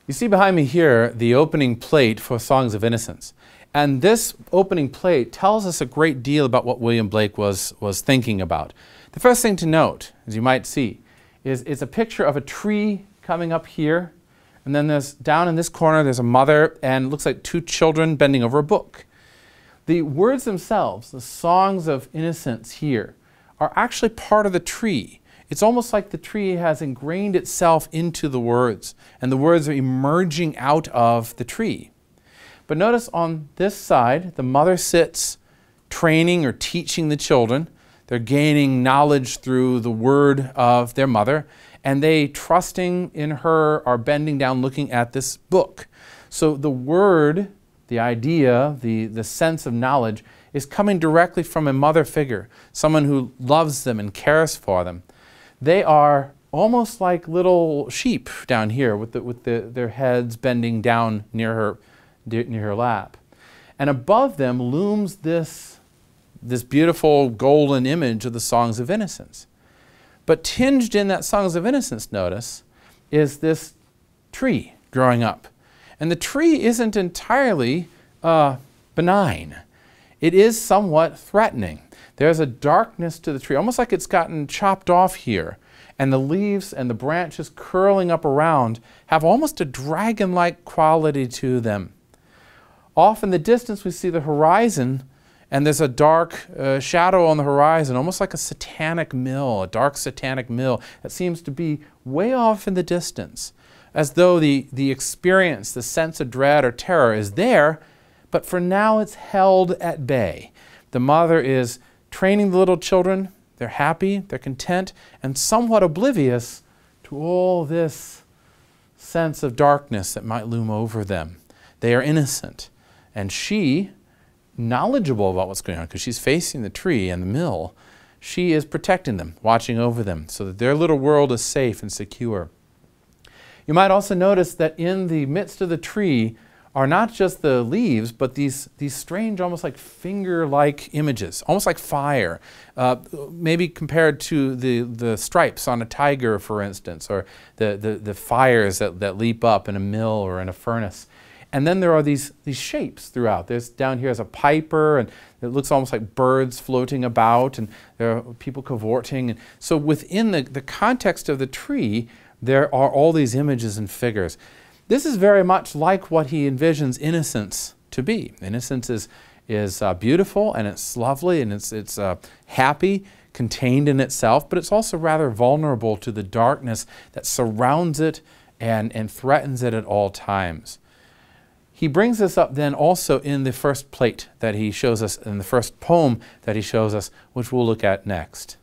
You see behind me here the opening plate for Songs of Innocence. And this opening plate tells us a great deal about what William Blake was thinking about. The first thing to note, as you might see, is it's a picture of a tree coming up here, and then there's down in this corner there's a mother and it looks like two children bending over a book. The words themselves, the Songs of Innocence here, are actually part of the tree. It's almost like the tree has ingrained itself into the words, and the words are emerging out of the tree. But notice on this side, the mother sits training or teaching the children. They're gaining knowledge through the word of their mother, and they, trusting in her, are bending down looking at this book. So the word, the idea, the sense of knowledge is coming directly from a mother figure, someone who loves them and cares for them. They are almost like little sheep down here with their heads bending down near her lap. And above them looms this beautiful golden image of the Songs of Innocence. But tinged in that Songs of Innocence, notice, is this tree growing up. And the tree isn't entirely benign. It is somewhat threatening. There's a darkness to the tree, almost like it's gotten chopped off here. And the leaves and the branches curling up around have almost a dragon-like quality to them. Off in the distance we see the horizon, and there's a dark shadow on the horizon, almost like a satanic mill, a dark satanic mill that seems to be way off in the distance, as though the experience, the sense of dread or terror is there, but for now it's held at bay. The mother is training the little children. They're happy, they're content, and somewhat oblivious to all this sense of darkness that might loom over them. They are innocent. And she, knowledgeable about what's going on, because she's facing the tree and the mill, she is protecting them, watching over them, so that their little world is safe and secure. You might also notice that in the midst of the tree are not just the leaves, but these strange, almost like finger-like images, almost like fire, maybe compared to the stripes on a tiger, for instance, or the fires that leap up in a mill or in a furnace. And then there are these shapes throughout. There's down here is a piper, and it looks almost like birds floating about, and there are people cavorting. And so within the context of the tree, there are all these images and figures. This is very much like what he envisions innocence to be. Innocence is beautiful, and it's lovely, and it's happy, contained in itself, but it's also rather vulnerable to the darkness that surrounds it and threatens it at all times. He brings this up then also in the first plate that he shows us, in the first poem that he shows us, which we'll look at next.